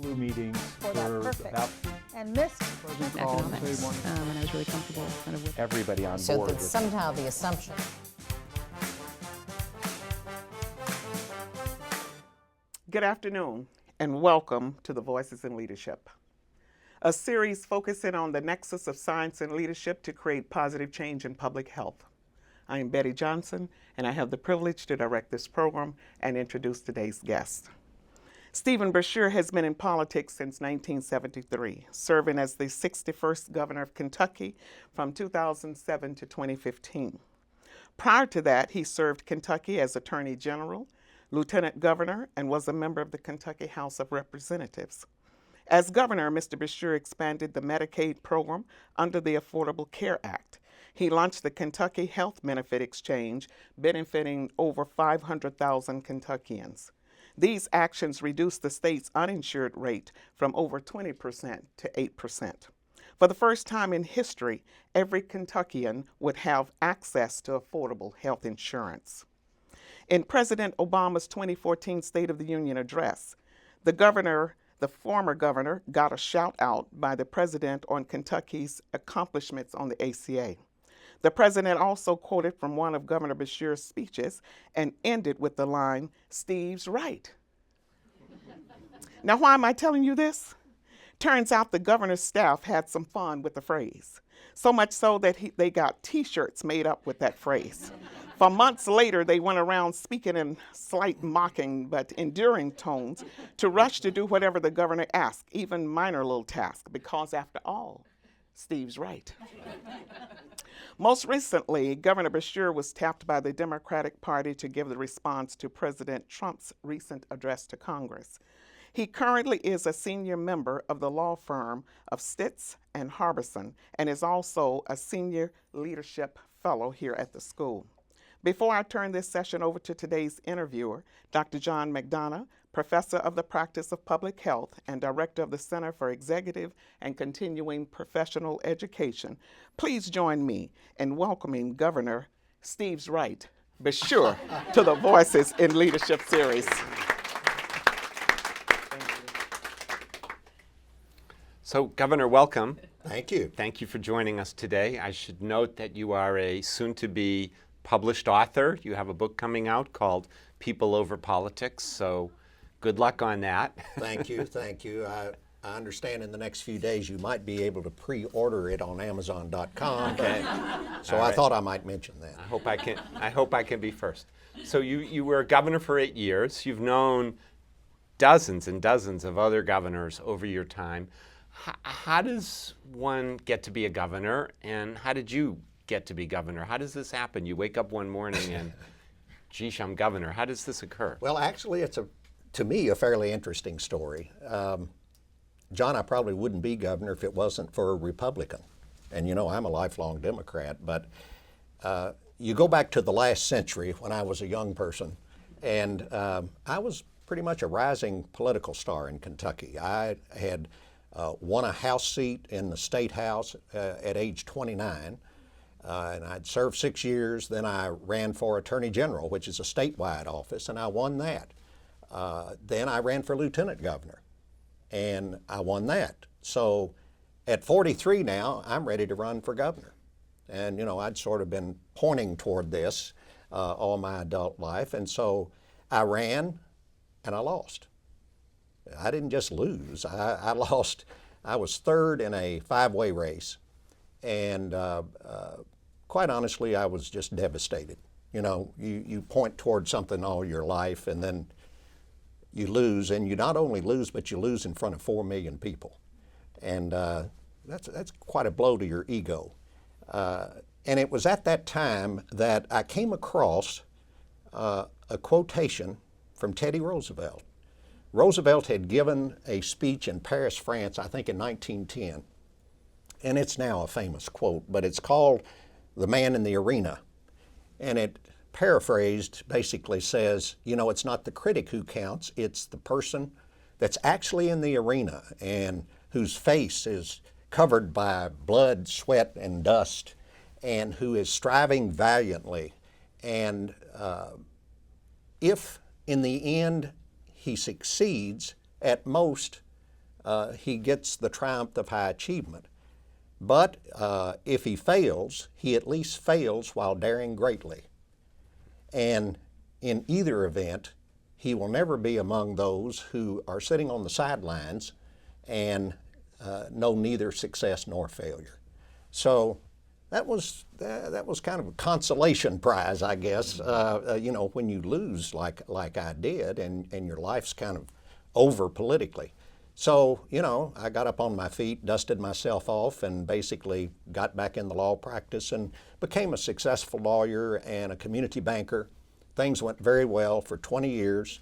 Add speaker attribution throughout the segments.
Speaker 1: flu meetings
Speaker 2: for that perfect
Speaker 1: about
Speaker 2: and missed
Speaker 3: economics, and I was really comfortable kind of with
Speaker 1: everybody on
Speaker 4: So
Speaker 1: board.
Speaker 4: that somehow the assumption.
Speaker 5: Good afternoon, and welcome to the Voices in Leadership, a series focusing on the nexus of science and leadership to create positive change in public health. I am Betty Johnson, and I have the privilege to direct this program and introduce today's guest. Stephen Beshear has been in politics since 1973, serving as the 61st governor of Kentucky from 2007 to 2015. Prior to that, he served Kentucky as Attorney General, Lieutenant Governor, and was a member of the Kentucky House of Representatives. As governor, Mr. Beshear expanded the Medicaid program under the Affordable Care Act. He launched the Kentucky Health Benefit Exchange, benefiting over 500,000 Kentuckians. These actions reduced the state's uninsured rate from over 20% to 8%. For the first time in history, every Kentuckian would have access to affordable health insurance. In President Obama's 2014 State of the Union address, the former governor, got a shout out by the president on Kentucky's accomplishments on the ACA. The president also quoted from one of Governor Beshear's speeches and ended with the line, "Steve's right." Now, why am I telling you this? Turns out the governor's staff had some fun with the phrase, so much so that they got T-shirts made up with that phrase. For months later, they went around speaking in slight mocking but endearing tones to rush to do whatever the governor asked, even minor little tasks, because after all, Steve's right. Most recently, Governor Beshear was tapped by the Democratic Party to give the response to President Trump's recent address to Congress. He currently is a senior member of the law firm of Stitz and Harbison and is also a senior leadership fellow here at the school. Before I turn this session over to today's interviewer, Dr. John McDonough, Professor of the Practice of Public Health and Director of the Center for Executive and Continuing Professional Education, please join me in welcoming Governor Steve's Right, Beshear, to the Voices in Leadership series.
Speaker 6: So, Governor, welcome.
Speaker 7: Thank you.
Speaker 6: Thank you for joining us today. I should note that you are a soon-to-be published author. You have a book coming out called People Over Politics, so good luck on that.
Speaker 7: Thank you, thank you. I understand in the next few days you might be able to pre-order it on Amazon.com.
Speaker 6: Okay.
Speaker 7: So
Speaker 6: All
Speaker 7: I
Speaker 6: right.
Speaker 7: thought I might mention that.
Speaker 6: I hope I can be first. So you were governor for 8 years. You've known dozens and dozens of other governors over your time. How does one get to be a governor, and how did you get to be governor? How does this happen? You wake up one morning and, geesh, I'm governor. How does this occur?
Speaker 7: Well, actually, it's to me, a fairly interesting story. John, I probably wouldn't be governor if it wasn't for a Republican. And you know, I'm a lifelong Democrat, but you go back to the last century when I was a young person, and I was pretty much a rising political star in Kentucky. I had won a House seat in the State House at age 29, and I'd served 6 years. Then I ran for Attorney General, which is a statewide office, and I won that. Then I ran for Lieutenant Governor, and I won that. So at 43 now, I'm ready to run for governor. And you know, I'd sort of been pointing toward this all my adult life, and so I ran, and I lost. I didn't just lose, I lost. I was third in a 5-way race, and quite honestly, I was just devastated. You know, you point toward something all your life, and then you lose, and you not only lose, but you lose in front of 4 million people. And that's quite a blow to your ego. And it was at that time that I came across a quotation from Teddy Roosevelt. Roosevelt had given a speech in Paris, France, I think in 1910, and it's now a famous quote, but it's called "The Man in the Arena," and it, paraphrased, basically says, you know, it's not the critic who counts, it's the person that's actually in the arena and whose face is covered by blood, sweat, and dust, and who is striving valiantly. And if in the end he succeeds, at most he gets the triumph of high achievement. But if he fails, he at least fails while daring greatly. And in either event, he will never be among those who are sitting on the sidelines and know neither success nor failure. So that was kind of a consolation prize, I guess. You know, when you lose like I did, and your life's kind of over politically. So, you know, I got up on my feet, dusted myself off, and basically got back in the law practice and became a successful lawyer and a community banker. Things went very well for 20 years.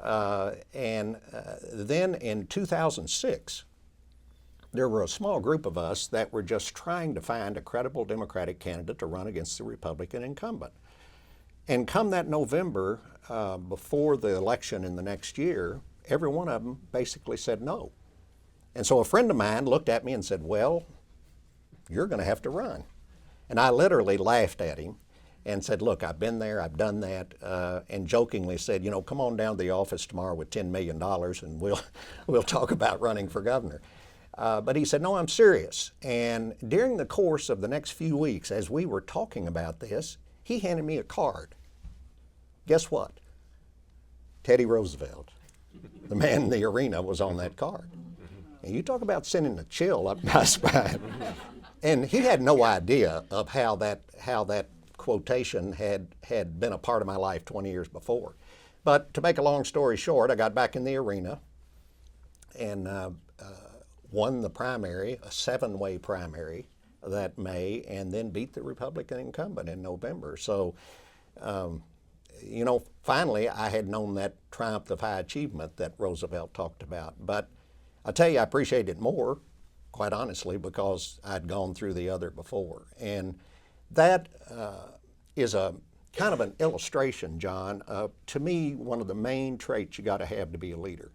Speaker 7: Then in 2006, there were a small group of us that were just trying to find a credible Democratic candidate to run against the Republican incumbent. And come that November, before the election in the next year, every one of them basically said no. And so a friend of mine looked at me and said, well, you're going to have to run. And I literally laughed at him and said, look, I've been there, I've done that, and jokingly said, you know, come on down to the office tomorrow with $10 million and we'll talk about running for governor. But he said, no, I'm serious. And during the course of the next few weeks, as we were talking about this, he handed me a card. Guess what? Teddy Roosevelt, the man in the arena, was on that card. And you talk about sending a chill up my spine. And he had no idea of how that quotation had been a part of my life 20 years before. But to make a long story short, I got back in the arena and won the primary, a 7-way primary that May, and then beat the Republican incumbent in November. So, you know, finally I had known that triumph of high achievement that Roosevelt talked about. But I tell you, I appreciate it more, quite honestly, because I'd gone through the other before. And that is a kind of an illustration, John, of, to me, one of the main traits you got to have to be a leader.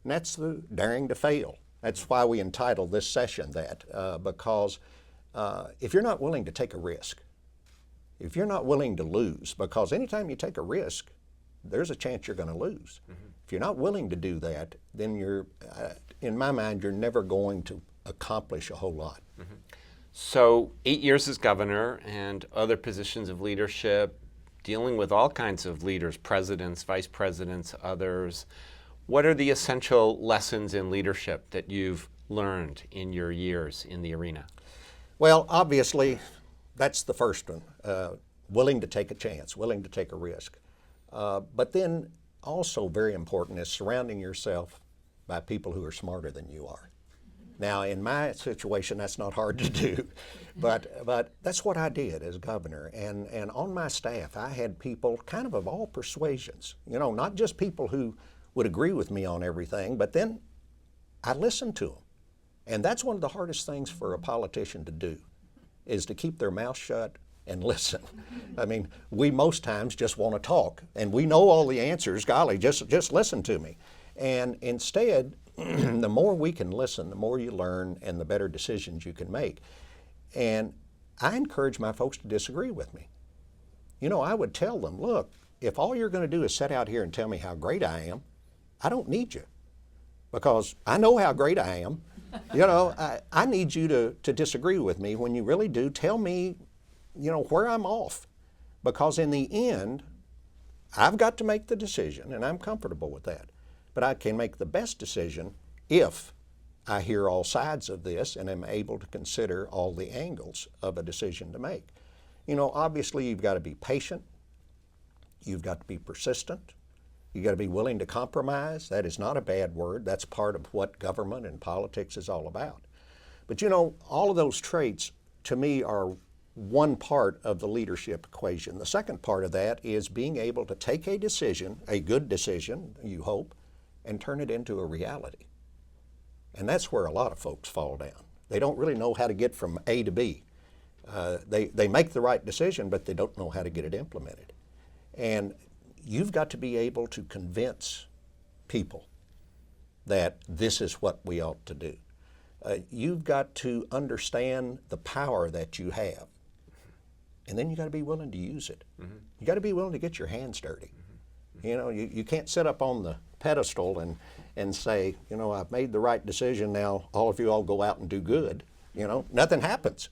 Speaker 7: And that's the daring to fail. That's why we entitled this session that, because if you're not willing to take a risk, if you're not willing to lose, because anytime you take a risk, there's a chance you're going to lose. Mm-hmm. If you're not willing to do that, then you're, in my mind, you're never going to accomplish a whole lot.
Speaker 6: Mm-hmm. So 8 years as governor and other positions of leadership, dealing with all kinds of leaders, presidents, vice presidents, others. What are the essential lessons in leadership that you've learned in your years in the arena?
Speaker 7: Well, obviously, that's the first one, willing to take a chance, willing to take a risk. But then also very important is surrounding yourself by people who are smarter than you are. Now, in my situation, that's not hard to do, but that's what I did as governor. And on my staff, I had people kind of all persuasions, you know, not just people who would agree with me on everything, but then I listened to them. And that's one of the hardest things for a politician to do, is to keep their mouth shut and listen. I mean, we most times just want to talk, and we know all the answers. Golly, just listen to me. And instead, the more we can listen, the more you learn and the better decisions you can make. And I encourage my folks to disagree with me. You know, I would tell them, look, if all you're going to do is sit out here and tell me how great I am, I don't need you, because I know how great I am. You know, I need you to disagree with me. When you really do, tell me, you know, where I'm off. Because in the end, I've got to make the decision, and I'm comfortable with that. But I can make the best decision if I hear all sides of this and am able to consider all the angles of a decision to make. You know, obviously you've got to be patient. You've got to be persistent. You've got to be willing to compromise. That is not a bad word. That's part of what government and politics is all about. But you know, all of those traits, to me, are one part of the leadership equation. The second part of that is being able to take a decision, a good decision, you hope, and turn it into a reality. And that's where a lot of folks fall down. They don't really know how to get from A to B. They make the right decision, but they don't know how to get it implemented. And you've got to be able to convince people that this is what we ought to do. You've got to understand the power that you have. And then you got to be willing to use it. Mm-hmm. You got to be willing to get your hands dirty. Mm-hmm. You know, you can't sit up on the pedestal and say, you know, I've made the right decision, now all of you all go out and do good. You know, nothing happens.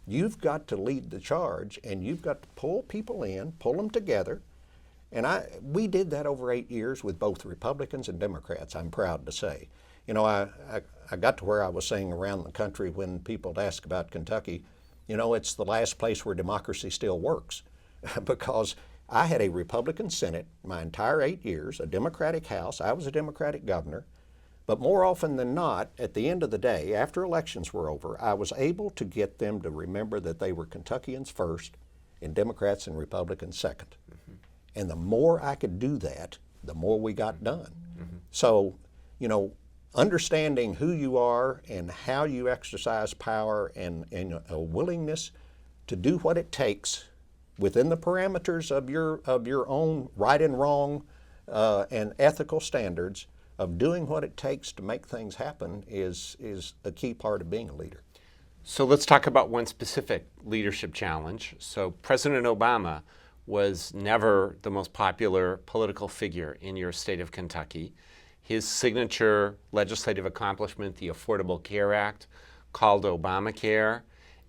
Speaker 7: You've got to lead the charge, and you've got to pull people in, pull them together. And we did that over 8 years with both Republicans and Democrats, I'm proud to say. You know, I got to where I was saying around the country when people would ask about Kentucky, you know, it's the last place where democracy still works. Because I had a Republican Senate my entire 8 years, a Democratic House, I was a Democratic governor, but more often than not, at the end of the day, after elections were over, I was able to get them to remember that they were Kentuckians first and Democrats and Republicans second. And the more I could do that, the more we got done. So, you know, understanding who you are and how you exercise power and a willingness to do what it takes within the parameters of your own right and wrong and ethical standards of doing what it takes to make things happen is a key part of being a leader.
Speaker 6: So let's talk about one specific leadership challenge. So President Obama was never the most popular political figure in your state of Kentucky. His signature legislative accomplishment, the Affordable Care Act, called Obamacare,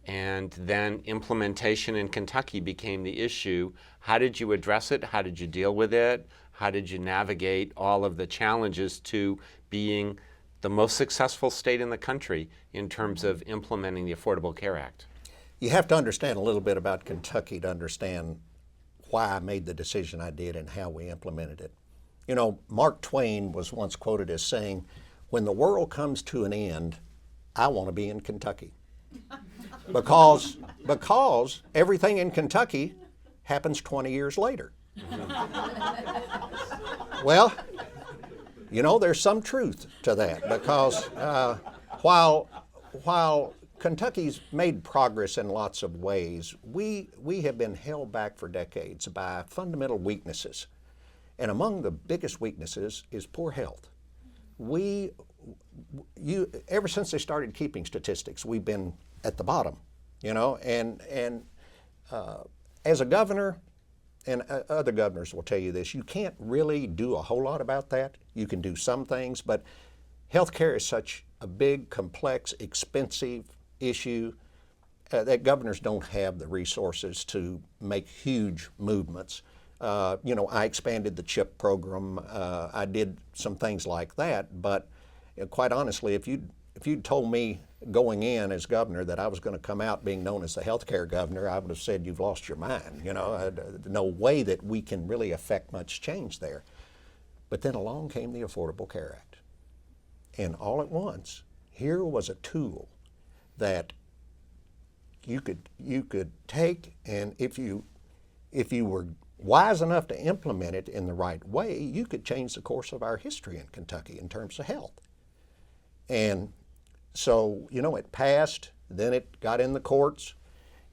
Speaker 6: and then implementation in Kentucky became the issue. How did you address it? How did you deal with it? How did you navigate all of the challenges to being the most successful state in the country in terms of implementing the Affordable Care Act?
Speaker 7: You have to understand a little bit about Kentucky to understand why I made the decision I did and how we implemented it. You know, Mark Twain was once quoted as saying, "When the world comes to an end, I want to be in Kentucky." Because everything in Kentucky happens 20 years later. Well, you know, there's some truth to that, because while Kentucky's made progress in lots of ways, we have been held back for decades by fundamental weaknesses. And among the biggest weaknesses is poor health. Ever since they started keeping statistics, we've been at the bottom, you know, and as a governor, and other governors will tell you this, you can't really do a whole lot about that. You can do some things, but healthcare is such a big, complex, expensive issue that governors don't have the resources to make huge movements. You know, I expanded the CHIP program. I did some things like that, but quite honestly, if you'd told me going in as governor that I was going to come out being known as the healthcare governor, I would have said, you've lost your mind. You know, no way that we can really affect much change there. But then along came the Affordable Care Act. And all at once, here was a tool that you could take, and if you were wise enough to implement it in the right way, you could change the course of our history in Kentucky in terms of health. And so, you know, it passed, then it got in the courts,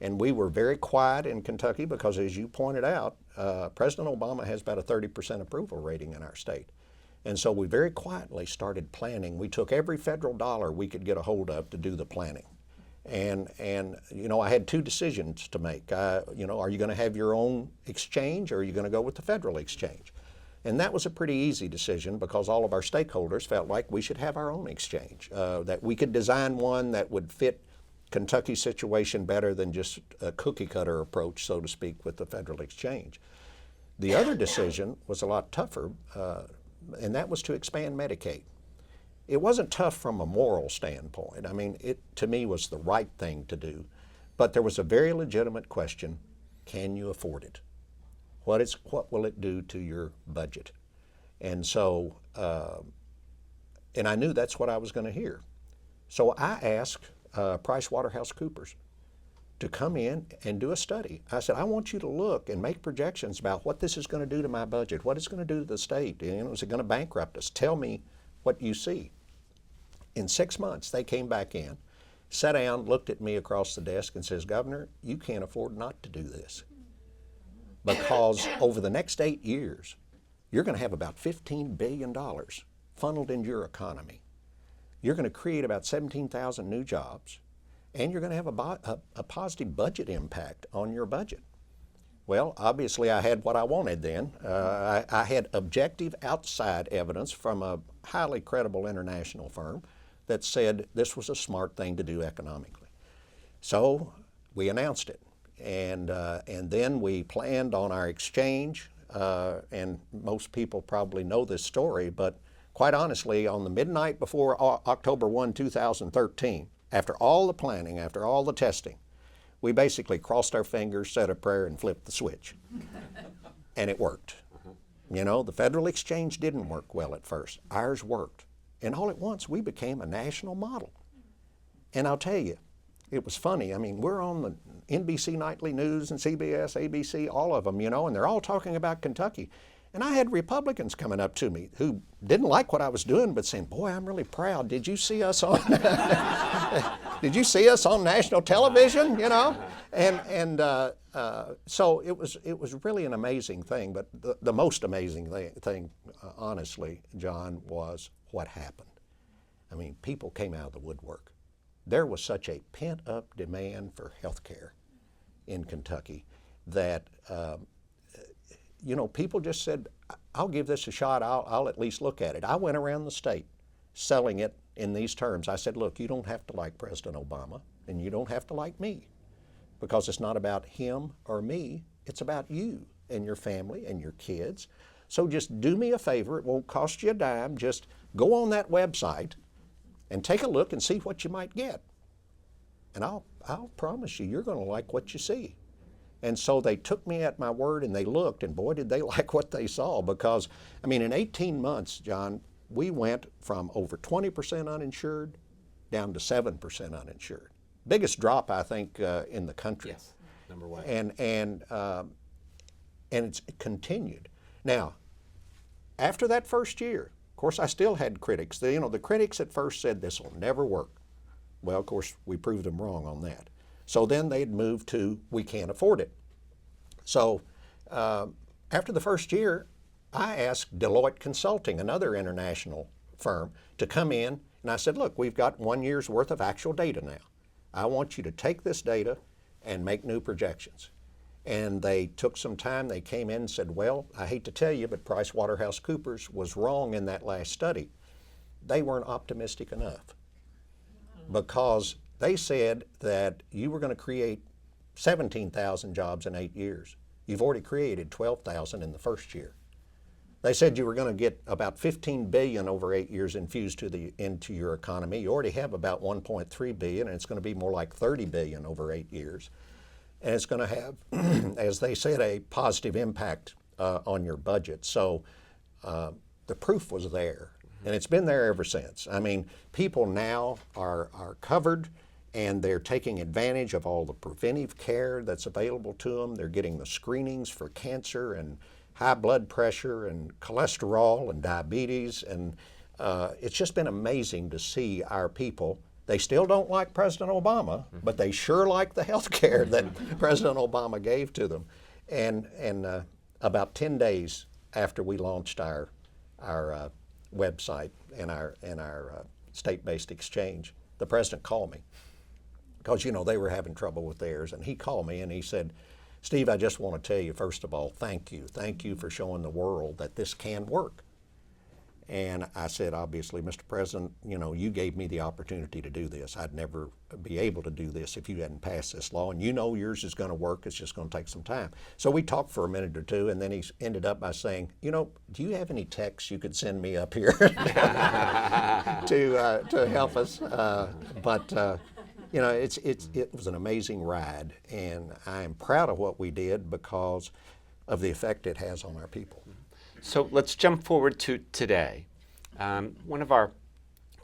Speaker 7: and we were very quiet in Kentucky because, as you pointed out, President Obama has about a 30% approval rating in our state. And so we very quietly started planning. We took every federal dollar we could get a hold of to do the planning. And you know, I had two decisions to make. You know, are you going to have your own exchange, or are you going to go with the federal exchange? And that was a pretty easy decision because all of our stakeholders felt like we should have our own exchange, that we could design one that would fit Kentucky's situation better than just a cookie cutter approach, so to speak, with the federal exchange. The other decision was a lot tougher, and that was to expand Medicaid. It wasn't tough from a moral standpoint. I mean, it to me was the right thing to do, but there was a very legitimate question: can you afford it? What will it do to your budget? And so, and I knew that's what I was going to hear. So I asked PricewaterhouseCoopers to come in and do a study. I said, I want you to look and make projections about what this is going to do to my budget, what it's going to do to the state. You know, is it going to bankrupt us? Tell me what you see. In 6 months, they came back in, sat down, looked at me across the desk and says, Governor, you can't afford not to do this. Because over the next 8 years, you're going to have about $15 billion funneled into your economy. You're going to create about 17,000 new jobs, and you're going to have a positive budget impact on your budget. Well, obviously I had what I wanted then. I had objective outside evidence from a highly credible international firm that said this was a smart thing to do economically. So we announced it, and then we planned on our exchange, and most people probably know this story, but quite honestly, on the midnight before October 1, 2013, after all the planning, after all the testing, we basically crossed our fingers, said a prayer, and flipped the switch. And it worked. You know, the federal exchange didn't work well at first. Ours worked. And all at once, we became a national model. And I'll tell you, it was funny. I mean, we're on the NBC Nightly News and CBS, ABC, all of them, you know, and they're all talking about Kentucky. And I had Republicans coming up to me who didn't like what I was doing, but saying, boy, I'm really proud. Did you see us on, did you see us on national television, you know? So it was really an amazing thing, but the most amazing thing, honestly, John, was what happened. I mean, people came out of the woodwork. There was such a pent-up demand for health care in Kentucky that you know, people just said, I'll give this a shot, I'll at least look at it. I went around the state selling it in these terms. I said, look, you don't have to like President Obama, and you don't have to like me, because it's not about him or me, it's about you and your family and your kids. So just do me a favor, it won't cost you a dime, just go on that website and take a look and see what you might get. And I'll promise you, you're gonna like what you see. And so they took me at my word and they looked, and boy, did they like what they saw, because, I mean, in 18 months, John, we went from over 20% uninsured down to 7% uninsured. Biggest drop, I think, in the country.
Speaker 6: Yes, number one.
Speaker 7: And it's continued. Now, after that first year, of course, I still had critics. The critics at first said this will never work. Well, of course, we proved them wrong on that. So then they'd move to, we can't afford it. So after the first year, I asked Deloitte Consulting, another international firm, to come in, and I said, look, we've got 1 year's worth of actual data now. I want you to take this data and make new projections. And they took some time, they came in and said, well, I hate to tell you, but PricewaterhouseCoopers was wrong in that last study. They weren't optimistic enough, because they said that you were going to create 17,000 jobs in 8 years. You've already created 12,000 in the first year. They said you were going to get about 15 billion over 8 years infused into your economy. You already have about 1.3 billion, and it's going to be more like 30 billion over 8 years. And it's going to have, as they said, a positive impact on your budget. So the proof was there, and it's been there ever since. I mean, people now are covered, and they're taking advantage of all the preventive care that's available to them. They're getting the screenings for cancer and high blood pressure and cholesterol and diabetes, and it's just been amazing to see our people. They still don't like President Obama, but they sure like the health care that President Obama gave to them. And about 10 days after we launched our website and our state-based exchange, the president called me, because, you know, they were having trouble with theirs. And he called me and he said, Steve, I just want to tell you, first of all, thank you. Thank you for showing the world that this can work. And I said, obviously, Mr. President, you know, you gave me the opportunity to do this. I'd never be able to do this if you hadn't passed this law. And you know yours is going to work. It's just going to take some time. So we talked for a minute or two, and then he ended up by saying, you know, do you have any texts you could send me up here to help us? You know, it was an amazing ride, and I'm proud of what we did because of the effect it has on our people.
Speaker 6: So let's jump forward to today. One of our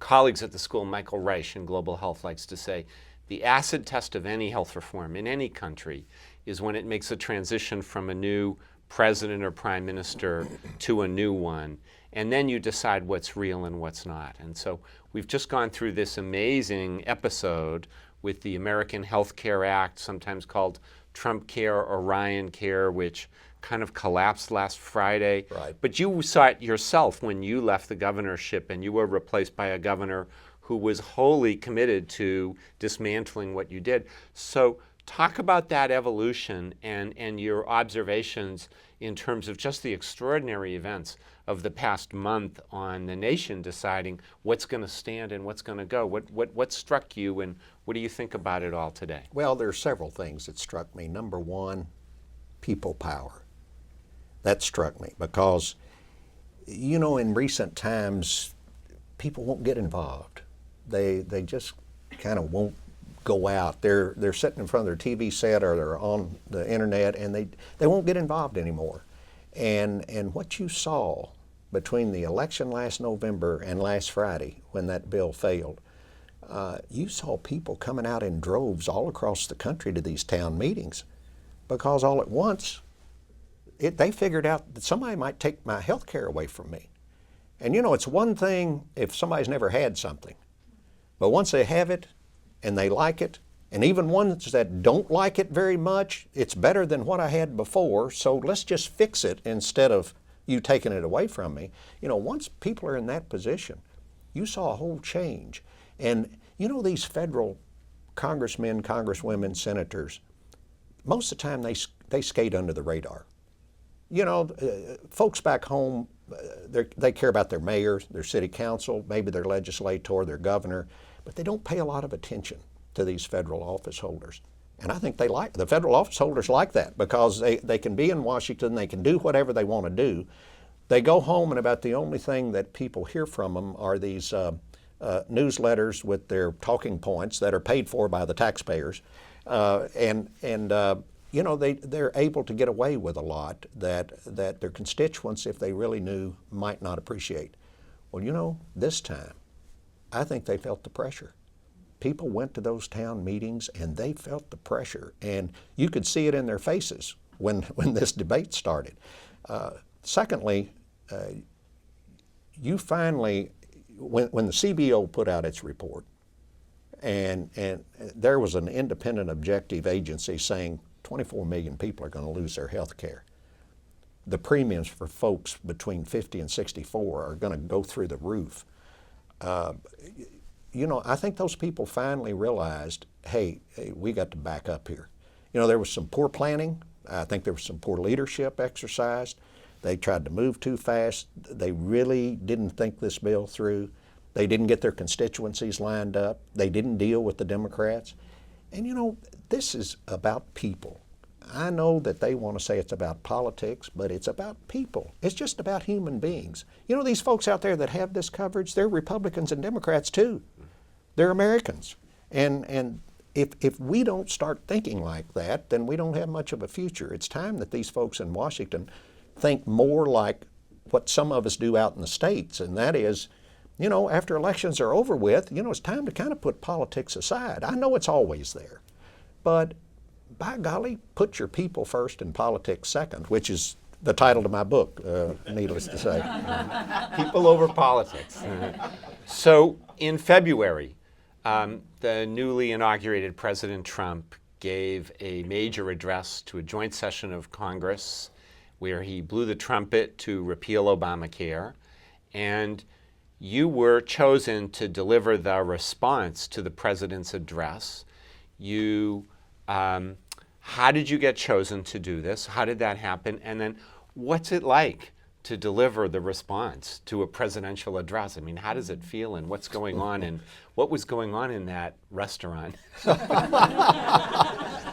Speaker 6: colleagues at the school, Michael Reich in Global Health, likes to say, the acid test of any health reform in any country is when it makes a transition from a new president or prime minister to a new one, and then you decide what's real and what's not. And so we've just gone through this amazing episode with the American Health Care Act, sometimes called Trump Care or Ryan Care, which kind of collapsed last Friday.
Speaker 7: Right.
Speaker 6: But you saw it yourself when you left the governorship and you were replaced by a governor who was wholly committed to dismantling what you did. So Talk about that evolution and your observations in terms of just the extraordinary events of the past month on the nation deciding what's going to stand and what's going to go. What struck you, and what do you think about it all today?
Speaker 7: Well, there are several things that struck me. Number one, people power. That struck me because, you know, in recent times, people won't get involved. They just kind of won't go out. They're sitting in front of their TV set or they're on the internet, and they won't get involved anymore. And what you saw between the election last November and last Friday when that bill failed, you saw people coming out in droves all across the country to these town meetings because all at once they figured out that somebody might take my health care away from me. And you know, it's one thing if somebody's never had something, but once they have it and they like it, and even ones that don't like it very much, it's better than what I had before, so let's just fix it instead of you taking it away from me. You know, once people are in that position, you saw a whole change. And you know, these federal congressmen, congresswomen, senators, most of the time they skate under the radar. You know, folks back home, they care about their mayor, their city council, maybe their legislator, their governor, but they don't pay a lot of attention to these federal office holders. And I think the federal office holders like that because they can be in Washington, they can do whatever they want to do. They go home and about the only thing that people hear from them are these newsletters with their talking points that are paid for by the taxpayers. You know, they're able to get away with a lot that their constituents, if they really knew, might not appreciate. Well, you know, this time, I think they felt the pressure. People went to those town meetings and they felt the pressure, and you could see it in their faces when this debate started. Secondly, you finally, when the CBO put out its report, and there was an independent objective agency saying 24 million people are going to lose their health care. The premiums for folks between 50 and 64 are going to go through the roof. You know, I think those people finally realized, hey, we got to back up here. You know, there was some poor planning. I think there was some poor leadership exercised. They tried to move too fast. They really didn't think this bill through. They didn't get their constituencies lined up. They didn't deal with the Democrats. And you know, this is about people. I know that they want to say it's about politics, but it's about people. It's just about human beings. You know, these folks out there that have this coverage, they're Republicans and Democrats too. They're Americans. And if we don't start thinking like that, then we don't have much of a future. It's time that these folks in Washington think more like what some of us do out in the States, and that is, you know, after elections are over with, you know, it's time to kind of put politics aside. I know it's always there, but by golly, put your people first and politics second, which is the title to my book, needless to say.
Speaker 6: People over politics. So in February, the newly inaugurated President Trump gave a major address to a joint session of Congress where he blew the trumpet to repeal Obamacare, and you were chosen to deliver the response to the president's address. How did you get chosen to do this? How did that happen? And then what's it like to deliver the response to a presidential address? I mean, how does it feel, and what's going on, and what was going on in that restaurant?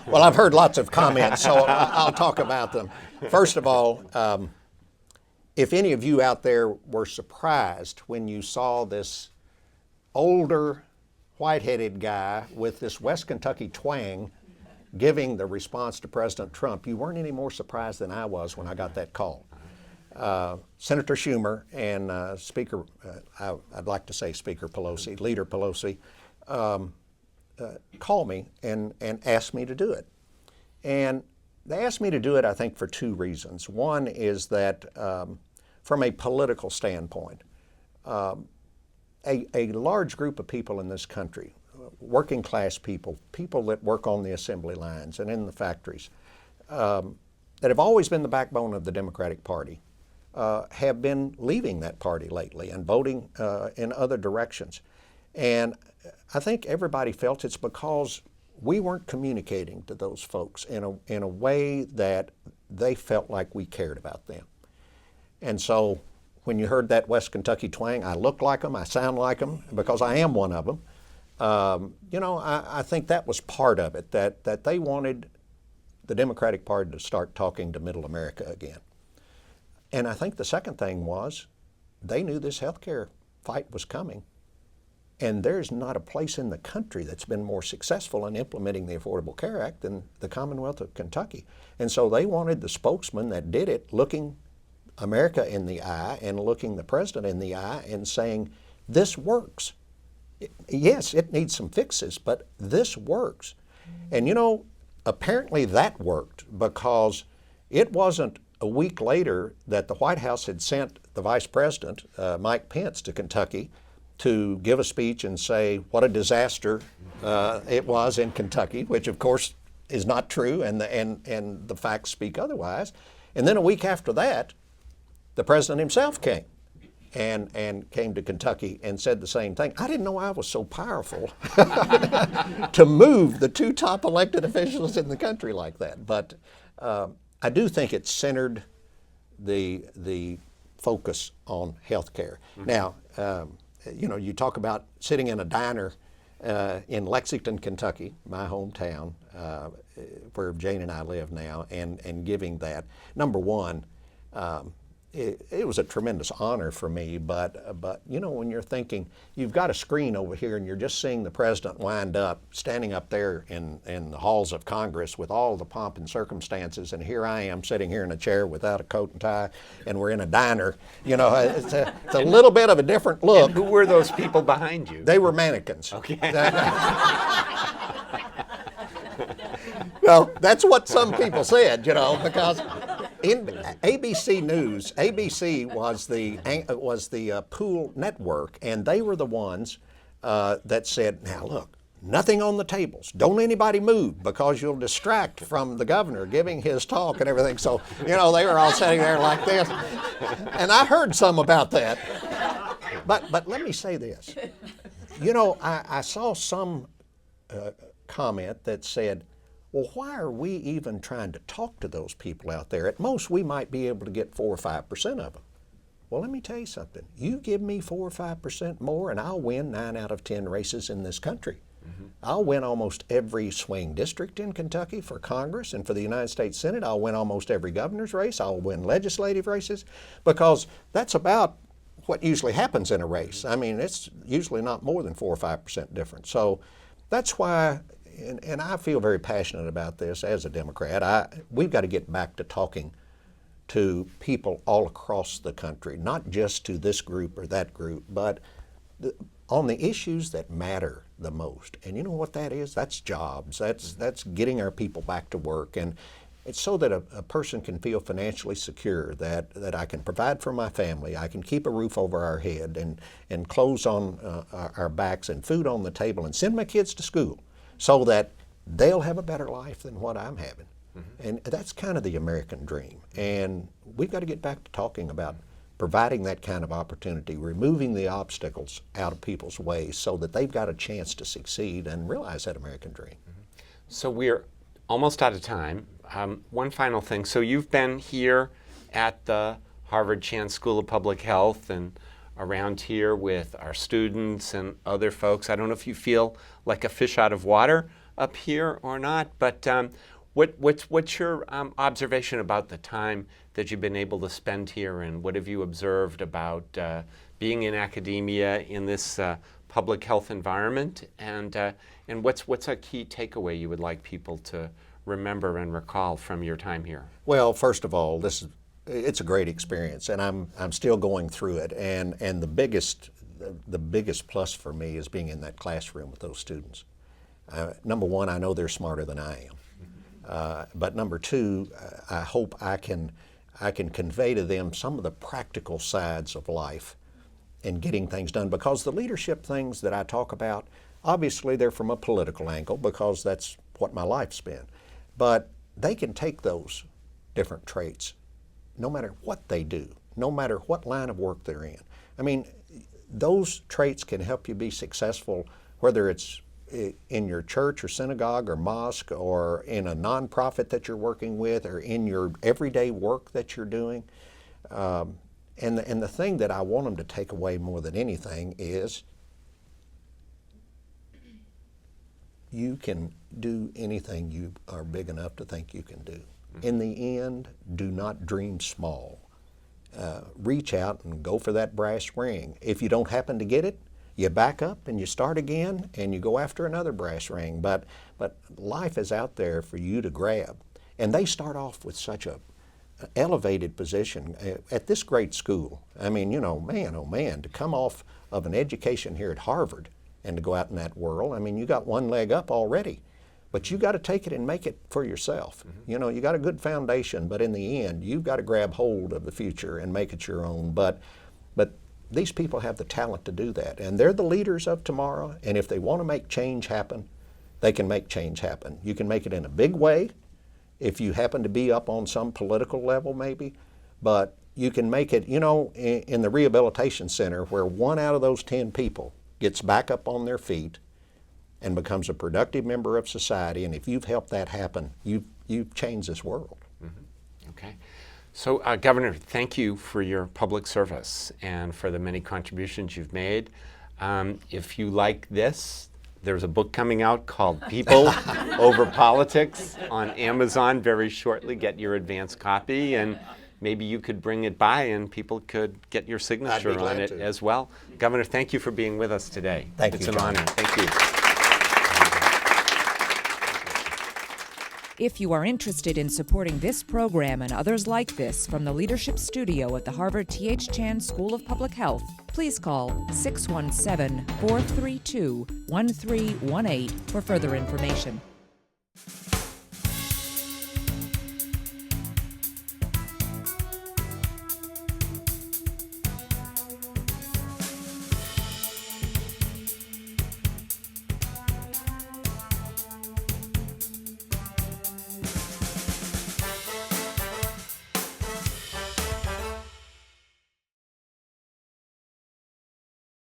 Speaker 7: Well, I've heard lots of comments, so I'll talk about them. First of all, if any of you out there were surprised when you saw this older, white-headed guy with this West Kentucky twang giving the response to President Trump, you weren't any more surprised than I was when I got that call. Senator Schumer and Speaker, I'd like to say Speaker Pelosi, Leader Pelosi, called me and asked me to do it. And they asked me to do it, I think, for two reasons. One is that from a political standpoint, a large group of people in this country, working class people, people that work on the assembly lines and in the factories, that have always been the backbone of the Democratic Party, have been leaving that party lately and voting in other directions. And I think everybody felt it's because we weren't communicating to those folks in a way that they felt like we cared about them. And so when you heard that West Kentucky twang, I look like them, I sound like them, because I am one of them. I think that was part of it, that they wanted the Democratic Party to start talking to Middle America again. And I think the second thing was they knew this health care fight was coming. And there's not a place in the country that's been more successful in implementing the Affordable Care Act than the Commonwealth of Kentucky. And so they wanted the spokesman that did it looking America in the eye and looking the president in the eye and saying, this works. Yes, it needs some fixes, but this works. And apparently that worked, because it wasn't a week later that the White House had sent the Vice President, Mike Pence, to Kentucky to give a speech and say what a disaster it was in Kentucky, which of course is not true, and the facts speak otherwise. And then a week after that, the president himself came and came to Kentucky and said the same thing. I didn't know I was so powerful to move the two top elected officials in the country like that. But I do think it centered the focus on health care. Mm-hmm. Now, you talk about sitting in a diner in Lexington, Kentucky, my hometown, where Jane and I live now, and giving that. Number one, it was a tremendous honor for me, but when you're thinking, you've got a screen over here and you're just seeing the president wind up, standing up there in the halls of Congress with all the pomp and circumstances, and here I am sitting here in a chair without a coat and tie, and we're in a diner. It's a little bit of a different look.
Speaker 6: And who were those people behind you?
Speaker 7: They were mannequins.
Speaker 6: Okay.
Speaker 7: Well, that's what some people said, because in ABC News, ABC was the pool network, and they were the ones that said, now look, nothing on the tables. Don't anybody move, because you'll distract from the governor giving his talk and everything. So, they were all sitting there like this. And I heard some about that. But let me say this. I saw some comment that said, well, why are we even trying to talk to those people out there? At most, we might be able to get 4 or 5% of them. Well, let me tell you something. You give me 4 or 5% more, and I'll win 9 out of 10 races in this country. Mm-hmm. I'll win almost every swing district in Kentucky for Congress, and for the United States Senate, I'll win almost every governor's race. I'll win legislative races, because that's about what usually happens in a race. I mean, it's usually not more than 4 or 5% difference. So that's why. And I feel very passionate about this as a Democrat. We've got to get back to talking to people all across the country, not just to this group or that group, but on the issues that matter the most. And you know what that is? That's jobs. That's getting our people back to work. And it's so that a person can feel financially secure, that I can provide for my family, I can keep a roof over our head and clothes on our backs and food on the table, and send my kids to school, so that they'll have a better life than what I'm having. Mm-hmm. And that's kind of the American dream. And we've got to get back to talking about providing that kind of opportunity, removing the obstacles out of people's ways so that they've got a chance to succeed and realize that American dream.
Speaker 6: Mm-hmm. So we're almost out of time. One final thing. So you've been here at the Harvard Chan School of Public Health and around here with our students and other folks. I don't know if you feel like a fish out of water up here or not, but what's your observation about the time that you've been able to spend here, and what have you observed about being in academia in this public health environment, and what's a key takeaway you would like people to remember and recall from your time here?
Speaker 7: Well, first of all, it's a great experience, and I'm still going through it. And the biggest plus for me is being in that classroom with those students. Number one, I know they're smarter than I am. But number two, I hope I can convey to them some of the practical sides of life and getting things done. Because the leadership things that I talk about, obviously they're from a political angle, because that's what my life's been. But they can take those different traits no matter what they do, no matter what line of work they're in. I mean, those traits can help you be successful, whether it's in your church or synagogue or mosque or in a nonprofit that you're working with or in your everyday work that you're doing. And the thing that I want them to take away more than anything is you can do anything you are big enough to think you can do. In the end, do not dream small. Reach out and go for that brass ring. If you don't happen to get it, you back up and you start again and you go after another brass ring. But life is out there for you to grab. And they start off with such a elevated position at this great school. I mean, you know, man, oh man, to come off of an education here at Harvard and to go out in that world, I mean, you got one leg up already. But you got to take it and make it for yourself. You know, you got a good foundation, but in the end, you've got to grab hold of the future and make it your own. But these people have the talent to do that, and they're the leaders of tomorrow. And if they want to make change happen, they can make change happen. You can make it in a big way, if you happen to be up on some political level, maybe. But you can make it, you know, in the rehabilitation center, where 1 out of those 10 people gets back up on their feet and becomes a productive member of society. And if you've helped that happen, you've changed this world.
Speaker 6: Okay. So, Governor, thank you for your public service and for the many contributions you've made. If you like this, there's a book coming out called People Over Politics on Amazon very shortly. Get your advance copy, and maybe you could bring it by and people could get your signature on it as well. Governor, thank you for being with us today.
Speaker 7: Thank you,
Speaker 6: It's an
Speaker 7: John.
Speaker 6: honor. Thank you.
Speaker 1: If you are interested in supporting this program and others like this from the Leadership Studio at the Harvard T.H. Chan School of Public Health, please call 617-432-1318 for further information.